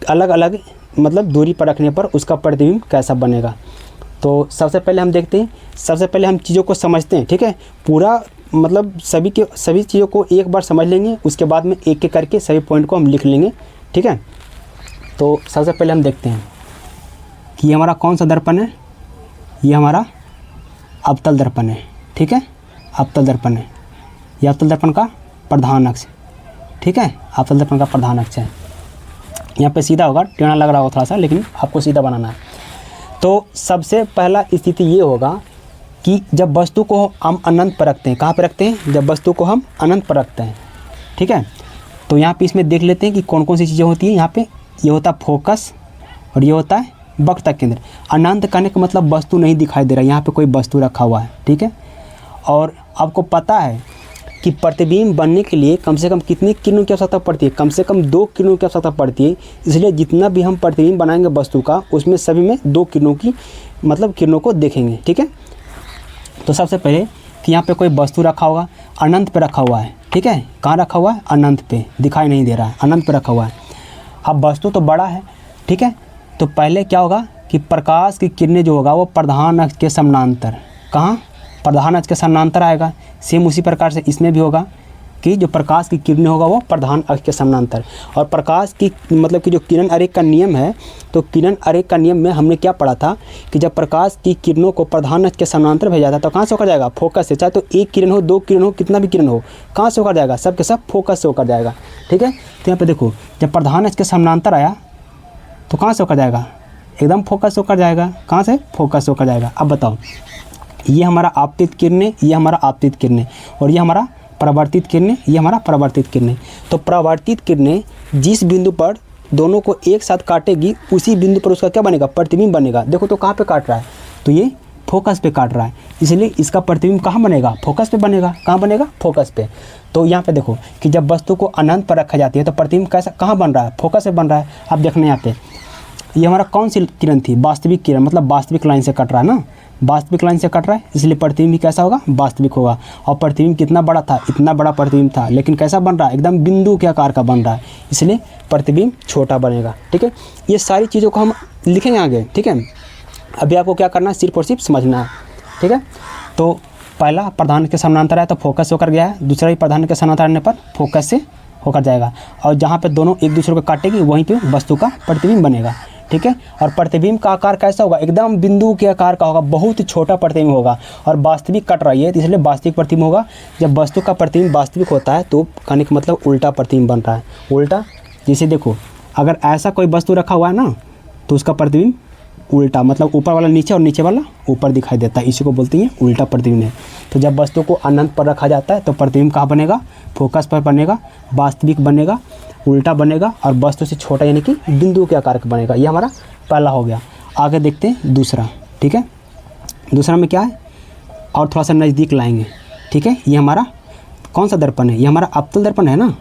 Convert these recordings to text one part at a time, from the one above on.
अलग अलग मतलब दूरी पर रखने पर उसका प्रतिबिंब कैसा बनेगा। तो सबसे पहले हम देखते हैं, सबसे पहले हम चीज़ों को समझते हैं, ठीक है। पूरा मतलब सभी चीज़ों को एक बार समझ लेंगे, उसके बाद में एक एक करके सभी पॉइंट को हम लिख लेंगे, ठीक है। तो सबसे पहले हम देखते हैं कि ये हमारा कौन सा दर्पण है, ये हमारा अवतल दर्पण है, ठीक है। अवतल दर्पण है, ये अवतल दर्पण का प्रधान अक्ष, ठीक है। अवतल दर्पण का प्रधान अक्ष है। यहाँ पे सीधा होगा, टेढ़ा लग रहा होगा थोड़ा सा, लेकिन आपको सीधा बनाना है। तो सबसे पहला स्थिति ये होगा कि जब वस्तु को हम अनंत पर रखते हैं, कहाँ पर रखते हैं, जब वस्तु को हम अनंत पर रखते हैं, ठीक है। तो यहाँ पे इसमें देख लेते हैं कि कौन कौन सी चीज़ें होती हैं। यहाँ पे ये होता है फोकस और ये होता है वक्र केंद्र। अनंत करने का मतलब वस्तु नहीं दिखाई दे रहा है, यहाँ पे कोई वस्तु रखा हुआ है, ठीक है। और आपको पता है कि प्रतिबिंब बनने के लिए कम से कम कितनी किरणों की आवश्यकता पड़ती है, कम से कम 2 किरणों की आवश्यकता पड़ती है। इसलिए जितना भी हम प्रतिबिंब बनाएंगे वस्तु का, उसमें सभी में 2 किरणों की मतलब किरणों को देखेंगे, ठीक है। तो सबसे पहले कि यहाँ पे कोई वस्तु रखा होगा, अनंत पे रखा हुआ है, ठीक है। कहाँ रखा हुआ है, अनंत पे, दिखाई नहीं दे रहा है, अनंत पे रखा हुआ है। अब वस्तु तो बड़ा है, ठीक है। तो पहले क्या होगा कि प्रकाश की किरणें जो होगा वो प्रधान अक्ष के समानांतर, कहाँ, प्रधान अक्ष के समानांतर आएगा। सेम उसी प्रकार से इसमें भी होगा कि जो प्रकाश की किरणें होगा वो प्रधान अक्ष के समानांतर। और प्रकाश की मतलब कि जो किरण आरेख का नियम है, तो किरण आरेख का नियम में हमने क्या पढ़ा था कि जब प्रकाश की किरणों को प्रधान अक्ष के समानांतर भेजा जाता है तो कहाँ से होकर जाएगा, फोकस से। चाहे तो 1 किरण हो, 2 किरण हो, कितना भी किरण हो, कहाँ से होकर जाएगा, सब के सब फोकस से होकर जाएगा, ठीक है। तो यहाँ पे देखो, जब प्रधान अक्ष के समानांतर आया तो कहाँ से होकर जाएगा, एकदम फोकस होकर जाएगा। कहाँ से, फोकस होकर जाएगा। अब बताओ, ये हमारा आपतित किरणें, ये हमारा आपतित किरणें, और ये हमारा परावर्तित किरणें, ये हमारा परावर्तित किरणें। तो परावर्तित किरणें जिस बिंदु पर दोनों को एक साथ काटेगी, उसी बिंदु पर उसका क्या बनेगा, प्रतिबिंब बनेगा। देखो तो कहाँ पे काट रहा है, तो ये फोकस पे काट रहा है, इसलिए इसका प्रतिबिंब कहाँ बनेगा, फोकस पे बनेगा। कहाँ बनेगा, फोकस पे। तो यहाँ पे देखो कि जब वस्तु को अनंत पर रखा जाती है तो प्रतिबिंब कैसा, कहाँ बन रहा है, फोकस पे बन रहा है। अब देखना यहाँ पे, ये हमारा कौन सी किरण थी, वास्तविक किरण, मतलब वास्तविक लाइन से कट रहा है ना, वास्तविक लाइन से कट रहा है, इसलिए प्रतिबिंब भी कैसा होगा, वास्तविक होगा। और प्रतिबिंब कितना बड़ा था, इतना बड़ा प्रतिबिंब था, लेकिन कैसा बन रहा है, एकदम बिंदु के आकार का बन रहा है, इसलिए प्रतिबिंब छोटा बनेगा, ठीक है। ये सारी चीज़ों को हम लिखेंगे आगे, ठीक है। अभी आपको क्या करना है, सिर्फ और सिर्फ समझना है, ठीक है। तो पहला प्रधान के समानांतर है तो फोकस होकर गया है, दूसरा ही प्रधान के समानांतर आने पर फोकस से होकर जाएगा, और जहाँ पे दोनों एक दूसरे को काटेगी वहीं पे वस्तु का प्रतिबिंब बनेगा, ठीक है। और प्रतिबिंब का आकार कैसा होगा, एकदम बिंदु के आकार का होगा, बहुत ही छोटा प्रतिबिंब होगा। और वास्तविक कट रही है तो इसलिए वास्तविक प्रतिबिंब होगा। जब वस्तु का प्रतिबिंब वास्तविक होता है तो कहने का मतलब उल्टा प्रतिबिंब बन रहा है। उल्टा, जैसे देखो अगर ऐसा कोई वस्तु रखा हुआ है ना तो उसका प्रतिबिंब उल्टा, मतलब ऊपर वाला नीचे और नीचे वाला ऊपर दिखाई देता है, इसी को बोलते हैं उल्टा प्रतिबिंब है। तो जब वस्तु को अनंत पर रखा जाता है तो प्रतिबिंब कहाँ बनेगा, फोकस पर बनेगा, वास्तविक बनेगा, उल्टा बनेगा, और वस्तु से छोटा यानी कि बिंदु के आकार का बनेगा। ये हमारा पहला हो गया। आगे देखते हैं दूसरा, ठीक है। दूसरा में क्या है, और थोड़ा सा नज़दीक लाएंगे, ठीक है। ये हमारा कौन सा दर्पण है, ये हमारा अवतल दर्पण है ना,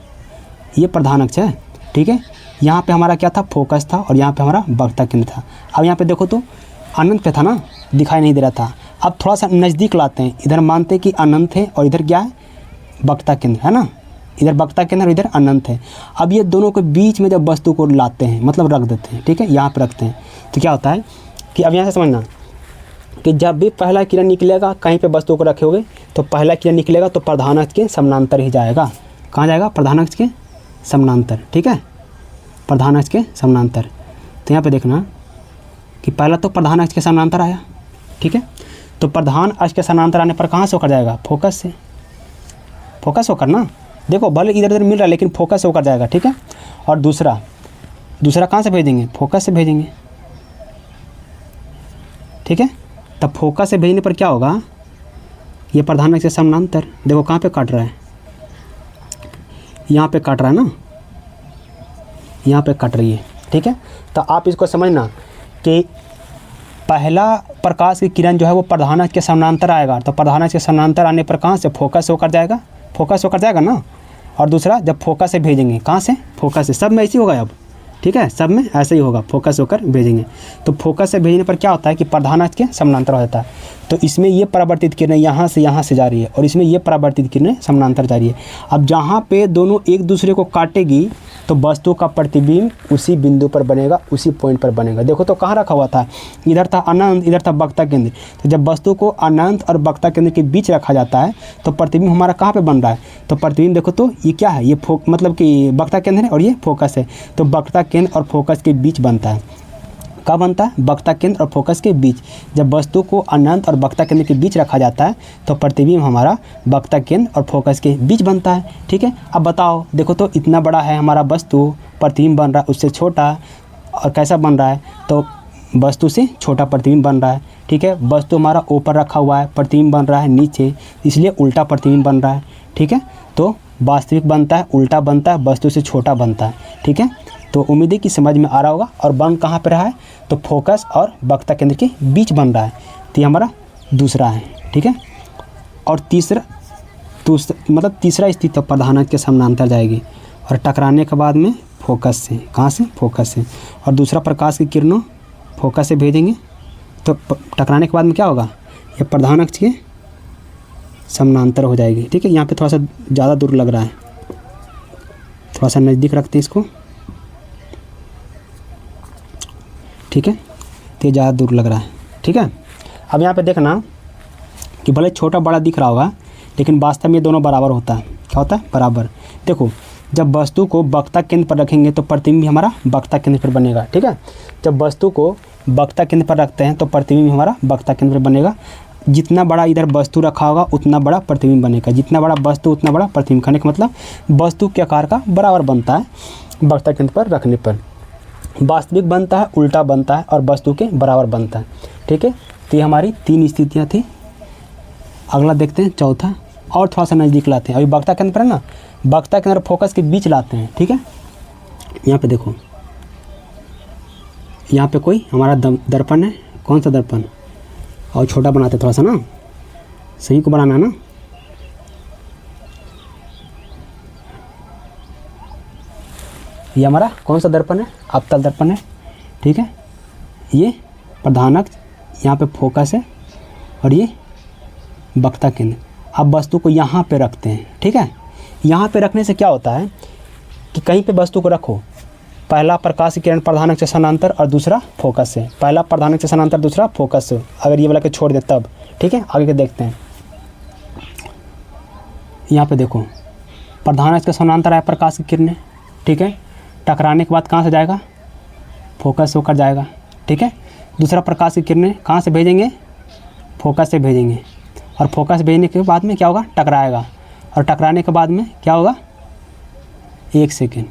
ये प्रधान अक्ष है, ठीक है। यहाँ पे हमारा क्या था, फोकस था, और यहाँ पे हमारा वक्रता केंद्र था। अब यहाँ पे देखो तो अनंत पे था ना, दिखाई नहीं दे रहा था। अब थोड़ा सा नज़दीक लाते हैं, इधर मानते हैं कि अनंत है और इधर क्या है, वक्रता केंद्र है ना, इधर वक्रता केंद्र और इधर अनंत है। अब ये दोनों के बीच में जब वस्तु को लाते हैं, मतलब रख देते हैं, ठीक है, यहाँ पे रखते हैं, तो क्या होता है कि अब यहाँ से समझना कि जब भी पहला किरण निकलेगा, कहीं पे वस्तु को रखे होगे तो पहला किरण निकलेगा तो प्रधान अक्ष के समानांतर ही जाएगा। कहाँ जाएगा, प्रधान अक्ष के समानांतर, ठीक है, प्रधान अक्ष के समानांतर। तो यहाँ पे देखना कि पहला तो प्रधान अक्ष के समानांतर आया, ठीक है। तो प्रधान अक्ष के समानांतर आने पर कहाँ से होकर जाएगा, फोकस से, फोकस होकर ना, देखो भले इधर उधर मिल रहा है लेकिन फोकस से होकर जाएगा, ठीक है। और दूसरा कहाँ से भेजेंगे, फोकस से भेजेंगे, ठीक है। तब फोकस से भेजने पर क्या होगा, ये प्रधान अक्ष के समानांतर, देखो कहाँ पे काट रहा है, यहाँ पे काट रहा है ना, यहाँ पे कट रही है, ठीक है। तो आप इसको समझना कि पहला प्रकाश की किरण जो है वो प्रधान अक्ष के समानांतर आएगा, तो प्रधान अक्ष के समानांतर आने पर कहाँ से, फोकस होकर जाएगा, फोकस होकर जाएगा ना। और दूसरा जब फोकस से भेजेंगे, कहाँ से, फोकस से, सब में ऐसी होगा। अब ठीक है, सब में ऐसे ही होगा, फोकस होकर भेजेंगे। तो फोकस से भेजने पर क्या होता है कि प्रधान अक्ष के समानांतर हो जाता है। तो इसमें ये परावर्तित किरणें यहाँ से जा रही है और इसमें ये परावर्तित किरणें समानांतर जा रही है। अब जहाँ पे दोनों एक दूसरे को काटेगी तो वस्तु का प्रतिबिंब उसी बिंदु पर बनेगा, उसी पॉइंट पर बनेगा। देखो तो कहाँ रखा हुआ था, इधर था अनंत, इधर था वक्ता केंद्र। तो जब वस्तु को अनंत और वक्ता केंद्र के बीच रखा जाता है तो प्रतिबिंब हमारा कहाँ पे बन रहा है, तो प्रतिबिंब देखो तो ये क्या है, ये मतलब कि वक्ता केंद्र है और ये फोकस है। तो वक्ता केंद्र और फोकस के बीच बनता है। कब बनता है, वक्ता केंद्र और फोकस के बीच। जब वस्तु को अनंत और वक्ता केंद्र के बीच रखा जाता है तो प्रतिबिंब हमारा वक्ता केंद्र और फोकस के बीच बनता है। ठीक है, अब बताओ, देखो तो इतना बड़ा है हमारा वस्तु, प्रतिबिंब बन रहा है उससे छोटा, और कैसा बन रहा है, तो वस्तु से छोटा प्रतिबिंब बन रहा है। ठीक है, वस्तु हमारा ऊपर रखा हुआ है, प्रतिबिंब बन रहा है नीचे, इसलिए उल्टा प्रतिबिंब बन रहा है। ठीक है, तो वास्तविक बनता है, उल्टा बनता है, वस्तु से छोटा बनता है। ठीक है, तो उम्मीद है कि समझ में आ रहा होगा। और बन कहाँ पे रहा है, तो फोकस और वक्ता केंद्र के बीच बन रहा है। तो ये हमारा दूसरा है। ठीक है, और तीसरा मतलब तीसरा स्थिति तो प्रधान अक्ष के समानांतर जाएगी और टकराने के बाद में फोकस से, कहाँ से, फोकस से। और दूसरा प्रकाश की किरणों फोकस से भेजेंगे तो टकराने के बाद में क्या होगा, ये प्रधान अक्ष के समानांतर हो जाएगी। ठीक है, यहाँ पे थोड़ा सा ज़्यादा दूर लग रहा है, थोड़ा सा नज़दीक रखते हैं इसको। ठीक है, तो ज़्यादा दूर लग रहा है। ठीक है, अब यहाँ पे देखना कि भले छोटा बड़ा दिख रहा होगा लेकिन वास्तव में ये दोनों बराबर होता है। क्या होता है, बराबर। देखो, जब वस्तु को वक्ता केंद्र पर रखेंगे तो प्रतिबिंब भी हमारा वक्ता केंद्र पर बनेगा। ठीक है, जब वस्तु को वक्ता केंद्र पर रखते हैं तो प्रतिबिंब हमारा वक्ता केंद्र पर बनेगा। जितना बड़ा इधर वस्तु रखा होगा उतना बड़ा प्रतिबिंब बनेगा, जितना बड़ा वस्तु उतना बड़ा प्रतिबिंब। कहने का मतलब वस्तु के आकार का बराबर बनता है वक्ता केंद्र पर रखने पर। वास्तविक बनता है, उल्टा बनता है और वस्तु के बराबर बनता है। ठीक है, तो ये हमारी 3 स्थितियाँ थी। अगला देखते हैं चौथा, और थोड़ा सा नज़दीक लाते हैं। अभी वक्ता केंद्र पर है ना, वक्ता केंद्र और फोकस के बीच लाते हैं। ठीक है, यहाँ पे देखो, यहाँ पे कोई हमारा दर्पण है। कौन सा दर्पण, और छोटा बनाते थोड़ा सा ना, सही को बनाना है ना। ये हमारा कौन सा दर्पण है, अवतल दर्पण है। ठीक है, ये प्रधान अक्ष, यहाँ पे फोकस है और ये वक्ता केंद्र। अब वस्तु को यहाँ पे रखते हैं। ठीक है, यहाँ पे रखने से क्या होता है कि कहीं पे वस्तु को रखो, पहला प्रकाश की किरण प्रधान अक्ष से समानांतर और दूसरा फोकस से। पहला प्रधान अक्ष से समानांतर, दूसरा फोकस से। अगर ये वाला के छोड़ दे तब। ठीक है, आगे के देखते हैं। यहाँ पे देखो, प्रधान अक्ष के समानांतर है प्रकाश की किरणें। ठीक है, टकराने के बाद कहाँ से जाएगा, फोकस होकर जाएगा। ठीक है, दूसरा प्रकाश की किरणें कहाँ से भेजेंगे, फोकस से भेजेंगे। और फोकस भेजने के बाद में क्या होगा, टकराएगा। और टकराने के बाद में क्या होगा, 1 सेकेंड।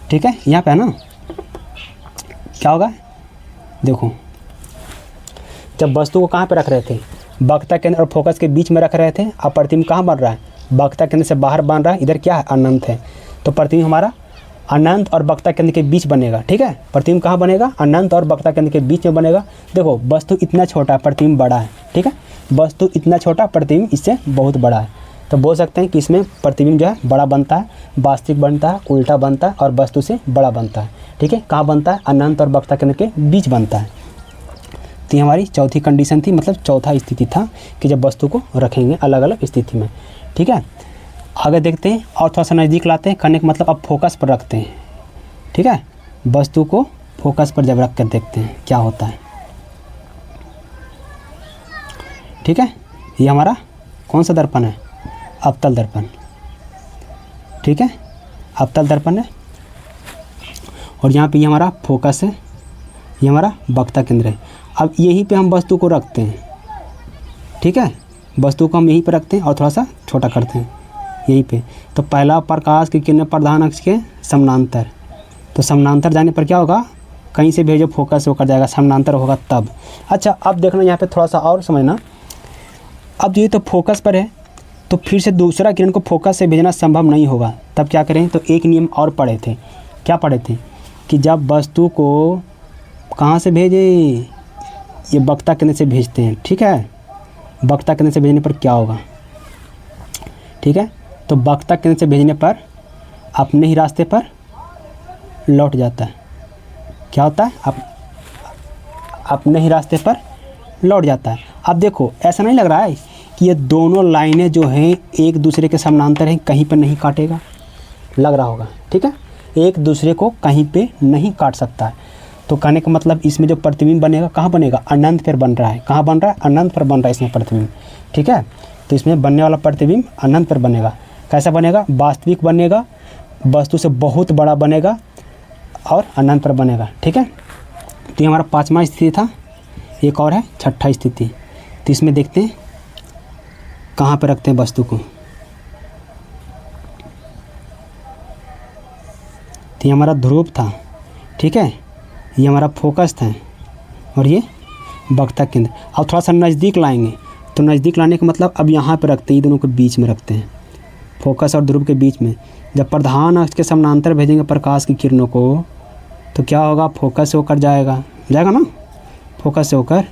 ठीक है, यहाँ पे है ना, क्या होगा, देखो, जब वस्तु को कहाँ पे रख रहे थे, वक्ता केंद्र और फोकस के बीच में रख रहे थे। अब प्रतिबिंब कहाँ बन रहा है, वक्ता केंद्र से बाहर बन रहा है। इधर क्या है, अनंत है। तो प्रतिबिंब हमारा अनंत और वक्ता केंद्र के बीच बनेगा। ठीक है, प्रतिबिंब कहाँ बनेगा, अनंत और वक्ता केंद्र के बीच में बनेगा। देखो, वस्तु इतना छोटा है, प्रतिबिंब बड़ा है। ठीक है, वस्तु इतना छोटा, प्रतिबिंब इससे बहुत बड़ा है। तो बोल सकते हैं कि इसमें प्रतिबिंब जो है बड़ा बनता है, वास्तविक बनता है, उल्टा बनता है और वस्तु से बड़ा बनता है। ठीक है, कहाँ बनता है, अनंत और वक्ता केंद्र के बीच बनता है। तो ये हमारी चौथी कंडीशन थी, मतलब चौथा स्थिति था कि जब वस्तु को रखेंगे अलग अलग स्थिति में। ठीक है, आगे देखते हैं और थोड़ा सा नज़दीक लाते हैं। करने का मतलब अब फोकस पर रखते हैं। ठीक है, वस्तु को फोकस पर जब रख कर देखते हैं क्या होता है। ठीक है, ये हमारा कौन सा दर्पण है, अवतल दर्पण। ठीक है, अवतल दर्पण है और यहाँ पे ये हमारा फोकस है, ये हमारा वक्ता केंद्र है। अब यहीं पे हम वस्तु को रखते हैं। ठीक है, वस्तु को हम यहीं पे रखते हैं और थोड़ा सा छोटा करते हैं यहीं पे। तो पहला प्रकाश की किरण प्रधान अक्ष के समानांतर। तो समानांतर जाने पर क्या होगा, कहीं से भेजो फोकस होकर जाएगा, समानांतर होगा तब। अच्छा, अब देखना यहाँ पे थोड़ा सा और समझना। अब ये तो फोकस पर है, तो फिर से दूसरा किरण को फोकस से भेजना संभव नहीं होगा। तब क्या करें, तो एक नियम और पढ़े थे। क्या पढ़े थे कि जब वस्तु को कहाँ से भेजे, ये वक्ता केंद्र से भेजते हैं। ठीक है, वक्ता केंद्र से भेजने पर क्या होगा। ठीक है, तो वक्ता केंद्र से भेजने पर अपने ही रास्ते पर लौट जाता है। क्या होता है? अपने ही रास्ते पर लौट जाता है। अब देखो, ऐसा नहीं लग रहा है कि ये दोनों लाइनें जो हैं एक दूसरे के समानांतर हैं, कहीं पर नहीं काटेगा? लग रहा होगा, ठीक है, एक दूसरे को कहीं पे नहीं काट सकता है। तो कहने का मतलब इसमें जो प्रतिबिंब बनेगा कहाँ बनेगा? अनंत पर बन रहा है। कहाँ बन रहा है? अनंत पर बन रहा है इसमें प्रतिबिंब, ठीक है। तो इसमें बनने वाला प्रतिबिंब अनंत पर बनेगा। कैसा बनेगा? वास्तविक बनेगा, वस्तु से बहुत बड़ा बनेगा और अनंत पर बनेगा, ठीक है। तो ये हमारा 5वां स्थिति था। एक और है 6ठा स्थिति। तो इसमें देखते हैं कहाँ पर रखते हैं वस्तु को। तो ये हमारा ध्रुव था, ठीक है, ये हमारा फोकस था और ये वक्ता केंद्र। अब थोड़ा सा नज़दीक लाएंगे। तो नज़दीक लाने का मतलब अब यहाँ पर रखते हैं, ये दोनों के बीच में रखते हैं, फोकस और ध्रुव के बीच में। जब प्रधान अक्ष के समानांतर भेजेंगे प्रकाश की किरणों को तो क्या होगा? फोकस से होकर जाएगा ना, फोकस से होकर।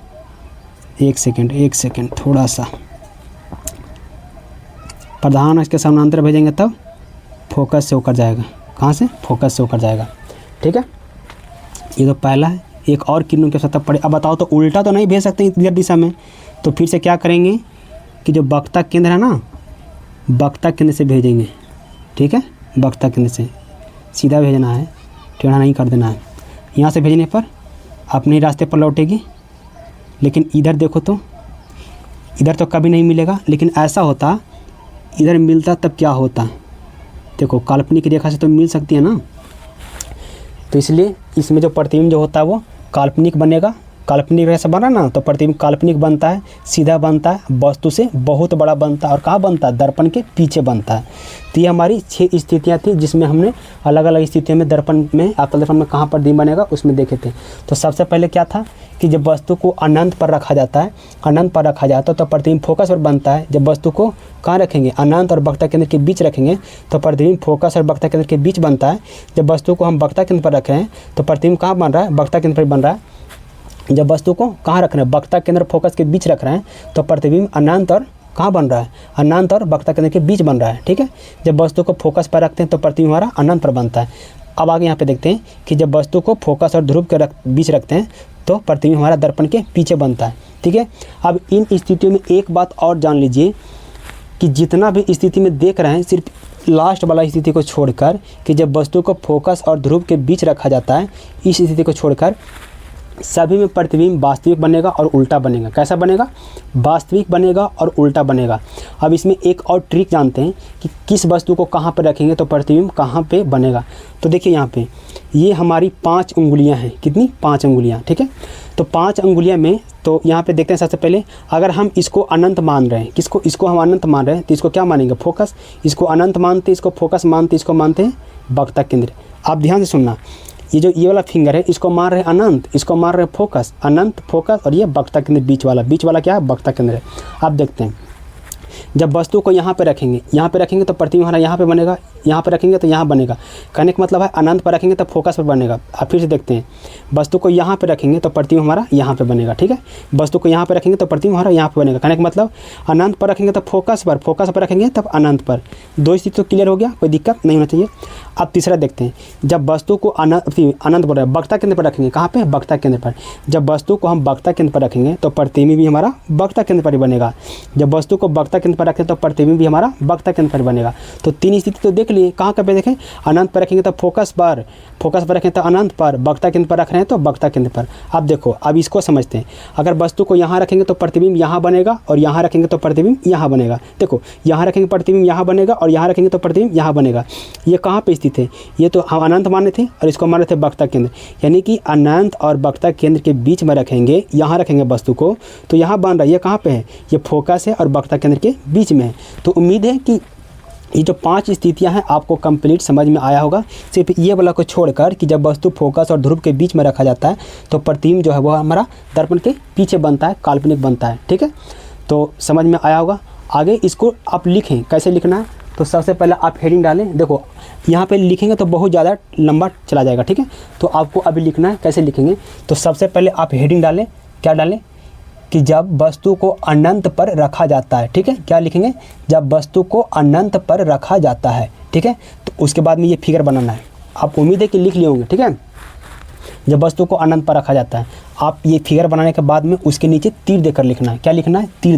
एक सेकेंड थोड़ा सा, प्रधान अक्ष के समानांतर भेजेंगे तब फोकस से होकर जाएगा। कहाँ से? फोकस से होकर जाएगा, ठीक है। ये तो पहला है। एक और किरणों के सतह पड़े। अब बताओ, तो उल्टा तो नहीं भेज सकते इधर दिशा में, तो फिर से क्या करेंगे कि जो वक्ता केंद्र है ना, वक्ता केंद्र से भेजेंगे, ठीक है, वक्ता केंद्र से सीधा भेजना है, टेढ़ा नहीं कर देना है। यहाँ से भेजने पर अपने रास्ते पर लौटेगी। लेकिन इधर देखो तो इधर तो कभी नहीं मिलेगा। लेकिन ऐसा होता, इधर मिलता तब क्या होता? देखो, काल्पनिक रेखा से तो मिल सकती है ना, तो इसलिए इसमें जो प्रतिबिंब जो होता है वो काल्पनिक बनेगा। काल्पनिक रेखा से बना ना, तो प्रतिबिंब काल्पनिक बनता है, सीधा बनता है, वस्तु से बहुत बड़ा बनता है। और कहाँ बनता है? दर्पण के पीछे बनता है। तो ये हमारी 6 स्थितियाँ थी जिसमें हमने अलग अलग स्थितियों में दर्पण में, अवतल दर्पण में कहाँ पर प्रतिबिंब बनेगा उसमें देखे थे। तो सबसे पहले क्या था कि जब वस्तु को अनंत पर रखा जाता है, अनंत पर रखा जाता है तो प्रतिबिंब फोकस पर बनता है। जब वस्तु को कहाँ रखेंगे? अनंत और वक्ता केंद्र के बीच रखेंगे तो प्रतिबिंब फोकस और वक्ता केंद्र के बीच बनता है। जब वस्तु को हम वक्ता केंद्र पर रख रहे हैं तो प्रतिबिंब कहाँ बन रहा है? वक्ता केंद्र पर बन रहा है। जब वस्तु को कहाँ रख रहे हैं? वक्ता केंद्र फोकस के बीच रख रहे हैं तो प्रतिबिंब अनंत और कहाँ बन रहा है? अनंत और वक्ता केंद्र के बीच बन रहा है, ठीक है। जब वस्तु को फोकस पर रखते हैं तो प्रतिबिंब हमारा अनंत पर बनता है। अब आगे यहाँ पे देखते हैं कि जब वस्तु को फोकस और ध्रुव के बीच रखते हैं तो प्रतिबिंब हमारा दर्पण के पीछे बनता है, ठीक है। अब इन स्थितियों में एक बात और जान लीजिए कि जितना भी स्थिति में देख रहे हैं, सिर्फ लास्ट वाला स्थिति को छोड़कर, कि जब वस्तु को फोकस और ध्रुव के बीच रखा जाता है, इस स्थिति को छोड़कर सभी में प्रतिबिंब वास्तविक बनेगा और उल्टा बनेगा। कैसा बनेगा? वास्तविक बनेगा और उल्टा बनेगा। अब इसमें एक और ट्रिक जानते हैं कि किस वस्तु को कहाँ पर रखेंगे तो प्रतिबिंब कहाँ पे बनेगा। तो देखिए यहाँ पे ये हमारी 5 उंगलियाँ हैं। कितनी? 5 उंगलियाँ, ठीक है। तो 5 उंगलियाँ में तो यहाँ पे देखते हैं सबसे पहले, अगर हम इसको अनंत मान रहे हैं, किसको? इसको हम अनंत मान रहे हैं तो इसको क्या मानेंगे? फोकस। इसको अनंत मानते, इसको फोकस मानते, इसको मानते हैं वक्ता केंद्र। आप ध्यान से सुनना, ये वाला फिंगर है इसको मार रहे हैं अनंत, इसको मार रहे हैं फोकस, अनंत फोकस, और ये वक्ता केंद्र बीच वाला क्या है? वक्ता केंद्र है। अब देखते हैं, जब वस्तु को यहाँ पे रखेंगे तो प्रतिबिंब हमारा यहाँ पे बनेगा, यहाँ पे रखेंगे तो यहाँ बनेगा। कहने का मतलब है अनंत पर रखेंगे तो फोकस पर बनेगा। अब फिर से देखते हैं, वस्तु को यहाँ पे रखेंगे तो प्रतिबिंब हमारा यहाँ पे बनेगा, ठीक है। वस्तु को यहाँ पे रखेंगे तो प्रतिबिंब हमारा यहाँ पे बनेगा। कहने का मतलब अनंत पर रखेंगे तो फोकस पर रखेंगे तब अनंत पर। 2 स्थिति तो क्लियर हो गया, कोई दिक्कत नहीं होना चाहिए। अब तीसरा देखते हैं, जब वस्तु को अनंत पर वक्ता केंद्र पर रखेंगे, कहाँ पे? वक्ता केंद्र पर। जब वस्तु को हम वक्ता केंद्र पर रखेंगे तो प्रतिबिंब भी हमारा वक्ता केंद्र पर ही बनेगा। जब वस्तु को वक्ता केंद्र पर रखें तो प्रतिबिंब भी हमारा वक्ता केंद्र पर बनेगा। तो 3 स्थिति तो देख लिए। कहाँ पे देखें? अनंत पर रखेंगे तो फोकस पर रखें तो अनंत पर, वक्ता केंद्र पर रख रहे हैं तो वक्ता केंद्र पर। अब देखो, अब इसको समझते हैं। अगर वस्तु को यहाँ रखेंगे तो प्रतिबिंब यहाँ बनेगा और यहाँ रखेंगे तो प्रतिबिंब यहाँ बनेगा। देखो, यहाँ रखेंगे प्रतिबिंब यहाँ बनेगा और यहाँ रखेंगे तो प्रतिबिंब यहाँ बनेगा। ये कहाँ पे स्थित है? ये तो हम अनंत माने थे और इसको मान रहे थे वक्ता केंद्र, यानी कि अनंत और वक्ता केंद्र के बीच में रखेंगे, यहाँ रखेंगे वस्तु को तो यहाँ बन रहा है। ये कहाँ पे है? ये फोकस है और वक्ता केंद्र के बीच में है। तो उम्मीद है कि ये जो 5 स्थितियां हैं आपको कंप्लीट समझ में आया होगा। सिर्फ ये वाला को छोड़कर कि जब वस्तु फोकस और ध्रुव के बीच में रखा जाता है तो प्रतिबिंब जो है वो हमारा दर्पण के पीछे बनता है, काल्पनिक बनता है, ठीक है। तो समझ में आया होगा। आगे इसको आप लिखें, कैसे लिखना है? तो सबसे पहले आप हेडिंग डालें। देखो, यहाँ पे लिखेंगे तो बहुत ज़्यादा लंबा चला जाएगा, ठीक है। तो आपको अभी लिखना है, कैसे लिखेंगे? तो सबसे पहले आप हेडिंग डालें। क्या डालें? कि जब वस्तु को अनंत पर रखा जाता है, ठीक है। क्या लिखेंगे? जब वस्तु को अनंत पर रखा जाता है, ठीक है। तो उसके बाद में ये फिगर बनाना है। आप उम्मीद है कि लिख लिए होंगे, ठीक है। जब वस्तु को अनंत पर रखा जाता है, आप ये फिगर बनाने के बाद में उसके नीचे तीर देकर लिखना है। क्या लिखना है? तीर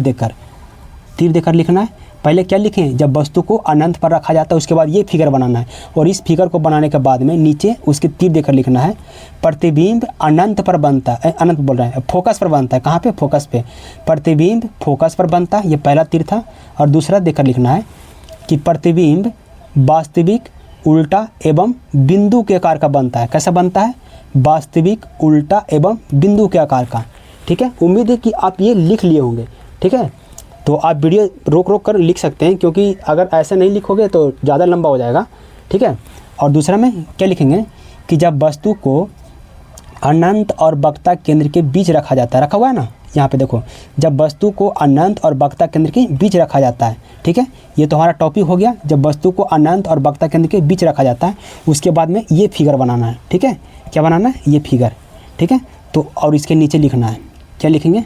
देकर लिखना है। पहले क्या लिखें? जब वस्तु को अनंत पर रखा जाता है उसके बाद ये फिगर बनाना है, और इस फिगर को बनाने के बाद में नीचे उसके तीर देकर लिखना है प्रतिबिंब अनंत पर बनता है। अनंत बोल रहे हैं, फोकस पर बनता है। कहाँ पे? फोकस पे। प्रतिबिंब फोकस पर बनता है, ये पहला तीर था। और दूसरा देकर लिखना है कि प्रतिबिंब वास्तविक उल्टा एवं बिंदु के आकार का बनता है। कैसा बनता है? वास्तविक उल्टा एवं बिंदु के आकार का, ठीक है। उम्मीद है कि आप ये लिख लिए होंगे, ठीक है। तो आप वीडियो रोक कर लिख सकते हैं, क्योंकि अगर ऐसे नहीं लिखोगे तो ज़्यादा लंबा हो जाएगा, ठीक है। और दूसरा में क्या लिखेंगे कि जब वस्तु को अनंत और वक्रता केंद्र के बीच रखा जाता है, रखा हुआ है ना यहाँ पे देखो, जब वस्तु को अनंत और वक्रता केंद्र के बीच रखा जाता है, ठीक है। ये तो हमारा टॉपिक हो गया, जब वस्तु को अनंत और वक्रता केंद्र के बीच रखा जाता है उसके बाद में ये फिगर बनाना है, ठीक है। क्या बनाना है? ये फिगर, ठीक है। तो और इसके नीचे लिखना है, क्या लिखेंगे?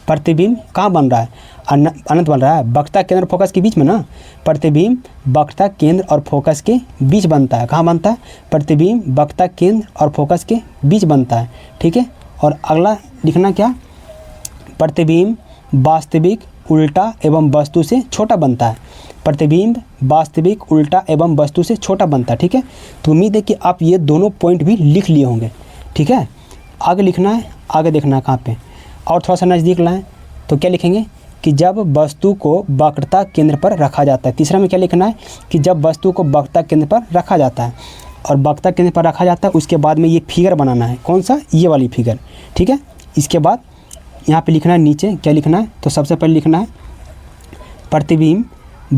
प्रतिबिंब कहाँ बन रहा है? अनंत बन रहा है, वक्रता केंद्र और फोकस के बीच में ना। प्रतिबिंब वक्रता केंद्र और फोकस के बीच बनता है। कहाँ बनता है? प्रतिबिंब वक्रता केंद्र और फोकस के बीच बनता है, ठीक है। और अगला लिखना क्या? प्रतिबिंब वास्तविक उल्टा एवं वस्तु से छोटा बनता है। प्रतिबिंब वास्तविक उल्टा एवं वस्तु से छोटा बनता है, ठीक है। तो उम्मीद है कि आप ये दोनों पॉइंट भी लिख लिए होंगे, ठीक है। आगे लिखना है, आगे देखना है कहाँ पे, और थोड़ा सा नज़दीक लाएं तो क्या लिखेंगे कि जब वस्तु को वक्रता केंद्र पर रखा जाता है। तीसरा में क्या लिखना है कि जब वस्तु को वक्रता केंद्र पर रखा जाता है, और वक्रता केंद्र पर रखा जाता है उसके बाद में ये फिगर बनाना है। कौन सा? ये वाली फिगर, ठीक है। इसके बाद यहाँ पे लिखना है नीचे, क्या लिखना है? तो सबसे पहले लिखना है प्रतिबिंब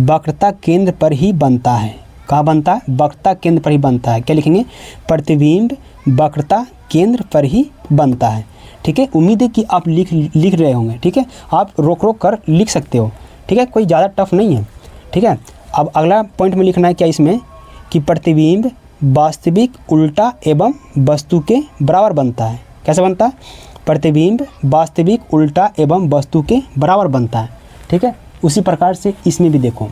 वक्रता केंद्र पर ही बनता है। कहाँ बनता है? वक्रता केंद्र पर ही बनता है। क्या लिखेंगे? प्रतिबिंब वक्रता केंद्र पर ही बनता है, ठीक है। उम्मीद है कि आप लिख रहे होंगे, ठीक है। आप रोक कर लिख सकते हो, ठीक है, कोई ज़्यादा टफ नहीं है, ठीक है। अब अगला पॉइंट में लिखना है क्या इसमें कि प्रतिबिंब वास्तविक उल्टा एवं वस्तु के बराबर बनता है। कैसे बनता है? प्रतिबिंब वास्तविक उल्टा एवं वस्तु के बराबर बनता है, ठीक है। उसी प्रकार से इसमें भी देखो,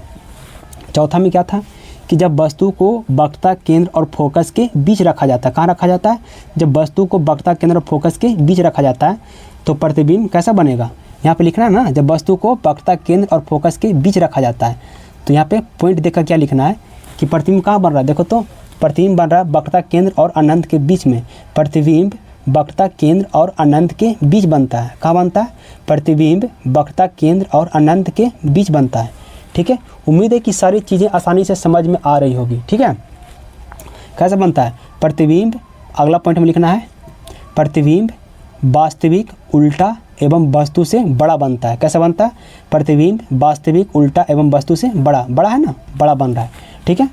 चौथा में क्या था कि जब वस्तु को वक्रता केंद्र और फोकस के बीच रखा जाता है। कहाँ रखा जाता है? जब वस्तु को वक्रता केंद्र और फोकस के बीच रखा जाता है तो प्रतिबिंब कैसा बनेगा? यहाँ पे लिखना है ना, जब वस्तु को वक्रता केंद्र और फोकस के बीच रखा जाता है तो यहाँ पे पॉइंट देकर क्या लिखना है कि प्रतिबिंब कहाँ बन रहा है? देखो तो प्रतिबिंब बन रहा है वक्रता केंद्र और अनंत के बीच में। प्रतिबिंब वक्रता केंद्र और अनंत के बीच बनता है। कहाँ बनता है? प्रतिबिंब वक्रता केंद्र और अनंत के बीच बनता है, ठीक है। उम्मीद है कि सारी चीज़ें आसानी से समझ में आ रही होगी, ठीक है। कैसे बनता है प्रतिबिंब? अगला पॉइंट में लिखना है प्रतिबिंब वास्तविक उल्टा एवं वस्तु से बड़ा बनता है। कैसे बनता है? प्रतिबिंब वास्तविक उल्टा एवं वस्तु से बड़ा, बड़ा है ना, बड़ा बन रहा है, ठीक है।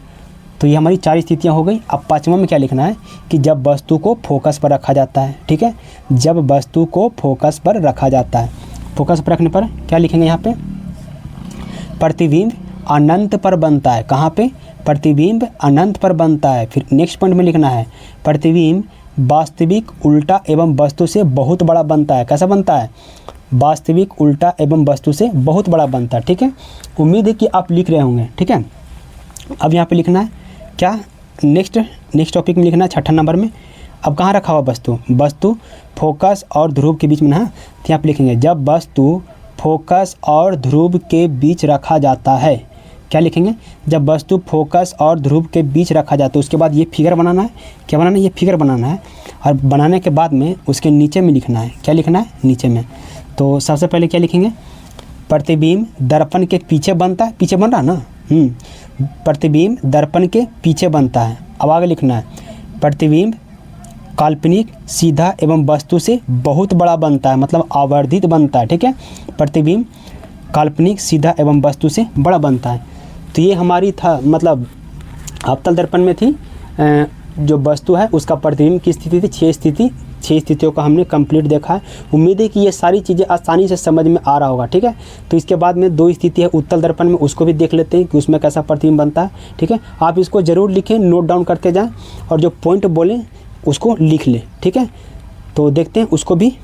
तो ये हमारी चार स्थितियाँ हो गई। अब पाँचवा में क्या लिखना है कि जब वस्तु को फोकस पर रखा जाता है, ठीक है। जब वस्तु को फोकस पर रखा जाता है, फोकस पर रखने पर क्या लिखेंगे यहाँ पे? प्रतिबिंब अनंत पर बनता है। कहाँ पे? प्रतिबिंब अनंत पर बनता है। फिर नेक्स्ट पॉइंट में लिखना है प्रतिबिंब वास्तविक उल्टा एवं वस्तु से बहुत बड़ा बनता है। कैसा बनता है? वास्तविक उल्टा एवं वस्तु से बहुत बड़ा बनता है, ठीक है। उम्मीद है कि आप लिख रहे होंगे, ठीक है। अब यहाँ पे लिखना है क्या? नेक्स्ट टॉपिक में लिखना है छठा नंबर में। अब कहाँ रखा हुआ वस्तु फोकस और ध्रुव के बीच में ना, तो यहाँ पे लिखेंगे जब वस्तु फोकस और ध्रुव के बीच रखा जाता है। क्या लिखेंगे? जब वस्तु फोकस और ध्रुव के बीच रखा जाता है उसके बाद ये फिगर बनाना है। क्या बनाना है? ये फिगर बनाना है। और बनाने के बाद में उसके नीचे में लिखना है। क्या लिखना है? नीचे में। तो सबसे पहले क्या लिखेंगे? प्रतिबिंब दर्पण के पीछे बनता है। पीछे बन रहा है ना, प्रतिबिंब दर्पण के पीछे बनता है। अब आगे लिखना है प्रतिबिंब काल्पनिक सीधा एवं वस्तु से बहुत बड़ा बनता है, मतलब आवर्धित बनता है, ठीक है। प्रतिबिंब काल्पनिक सीधा एवं वस्तु से बड़ा बनता है। तो ये हमारी था, मतलब अवतल दर्पण में थी जो वस्तु है उसका प्रतिबिंब की स्थिति थी। 6 स्थितियों का हमने कंप्लीट देखा है। उम्मीद है कि ये सारी चीज़ें आसानी से समझ में आ रहा होगा, ठीक है। तो इसके बाद में 2 स्थिति है उत्तल दर्पण में, उसको भी देख लेते हैं कि उसमें कैसा प्रतिबिंब बनता है, ठीक है। आप इसको ज़रूर लिखें, नोट डाउन करते जाएँ और जो पॉइंट बोलें उसको लिख लें, ठीक है। तो देखते हैं उसको भी।